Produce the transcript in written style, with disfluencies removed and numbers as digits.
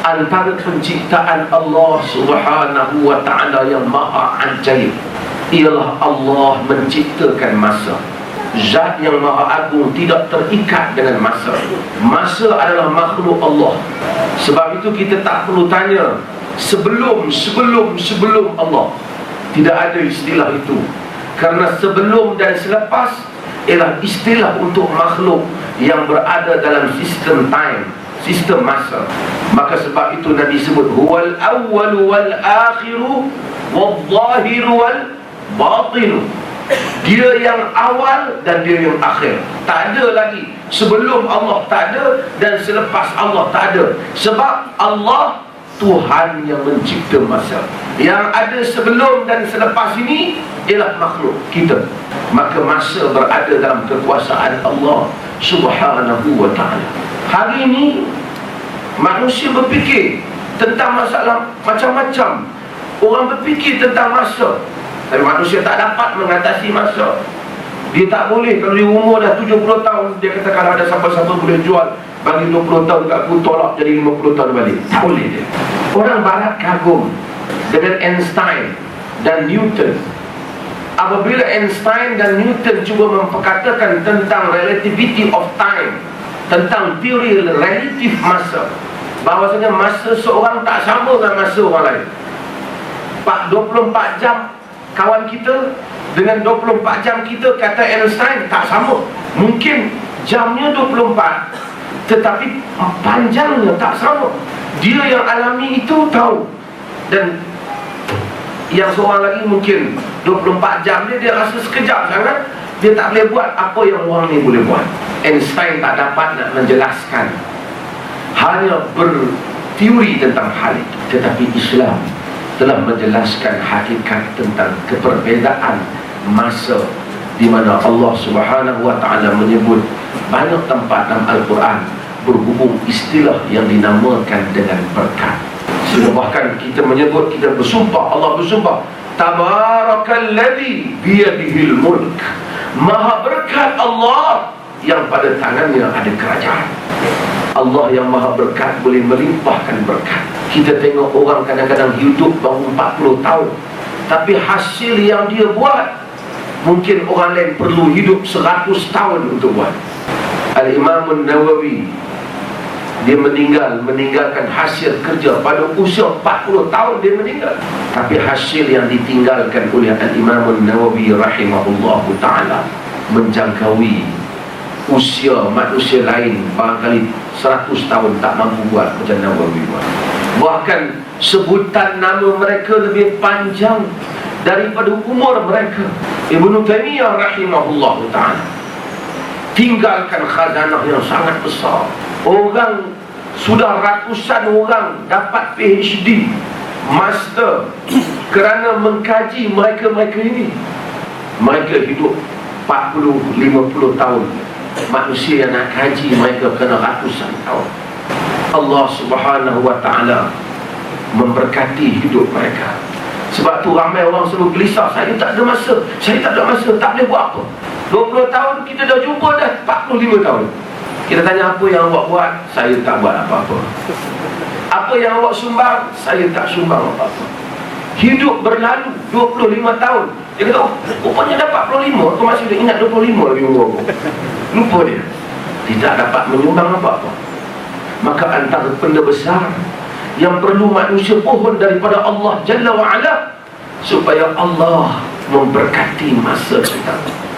antara penciptaan Allah Subhanahu wa ta'ala yang maha ajaib ialah Allah menciptakan masa. Zat yang maha agung tidak terikat dengan masa. Masa adalah makhluk Allah. Sebab itu kita tak perlu tanya sebelum Allah. Tidak ada istilah itu. Kerana sebelum dan selepas ialah istilah untuk makhluk yang berada dalam sistem time, sistem masa. Maka sebab itu Nabi sebut huwal awwalu wal akhiru wal zahiru wal batinu. Dia yang awal dan dia yang akhir. Tak ada lagi sebelum Allah, tak ada, dan selepas Allah tak ada. Sebab Allah Tuhan yang mencipta masa. Yang ada sebelum dan selepas ini ialah makhluk kita. Maka masa berada dalam kekuasaan Allah Subhanahu wa ta'ala. Hari ini manusia berfikir tentang masalah macam-macam. Orang berfikir tentang masa, tapi manusia tak dapat mengatasi masa. Dia tak boleh, kalau dia umur dah 70 tahun, dia kata kalau ada siapa-siapa boleh jual, bagi 20 tahun kat aku, tolak jadi 50 tahun balik. Tak boleh dia. Orang barat kagum dengan Einstein dan Newton. Apabila Einstein dan Newton cuba memperkatakan tentang relativity of time, tentang teori relatif masa, bahawasanya masa seorang tak sama dengan masa orang lain. 24 jam kawan kita dengan 24 jam kita, kata Einstein, tak sama. Mungkin jamnya 24, tetapi panjangnya tak sama. Dia yang alami itu tahu. Dan yang seorang lagi mungkin 24 jam dia rasa sekejap sangat, dia tak boleh buat apa yang orang ni boleh buat. Einstein tak dapat nak menjelaskan, hanya berteori tentang hal itu. Tetapi Islam telah menjelaskan hakikat tentang keperbezaan masa, di mana Allah Subhanahu wa ta'ala menyebut banyak tempat dalam Al-Quran berhubung istilah yang dinamakan dengan berkat. Sehingga bahkan kita menyebut, kita bersumpah, Allah bersumpah, Tabarakalladzi biyadihil mulk. Maha berkat Allah yang pada tangannya ada kerajaan. Allah yang maha berkat boleh melimpahkan berkat. Kita tengok orang kadang-kadang hidup baru 40 tahun, tapi hasil yang dia buat mungkin orang lain perlu hidup 100 tahun untuk buat. Al-Imam Nawawi, dia meninggalkan hasil kerja pada usia 40 tahun dia meninggal. Tapi hasil yang ditinggalkan oleh Al-Imam Nawawi rahimahullahu ta'ala menjangkaui usia manusia lain barangkali 100 tahun tak mampu buat macam Nawawi buat. Bahkan sebutan nama mereka lebih panjang daripada umur mereka. Ibnu Taimiyah rahimahullahu ta'ala tinggalkan khazanah yang sangat besar. Orang, sudah ratusan orang dapat PhD, master, kerana mengkaji mereka-mereka ini. Mereka hidup 40-50 tahun. Manusia yang nak kaji mereka kena ratusan tahun. Allah Subhanahu wa ta'ala memberkati hidup mereka. Sebab tu ramai orang selalu gelisah, saya tak ada masa, tak boleh buat apa. 20 tahun kita dah jumpa dah 45 tahun. Kita tanya apa yang awak buat, saya tak buat apa-apa. Apa yang awak sumbang, saya tak sumbang apa-apa. Hidup berlalu 25 tahun. Dia kata, oh, rupanya dapat 45. Aku masih dah ingat 25 lagi umur aku. Lupa dia. Tidak dapat menyumbang apa-apa. Maka antara benda besar yang perlu manusia pohon daripada Allah Jalla wa'ala, supaya Allah memberkati masa kita.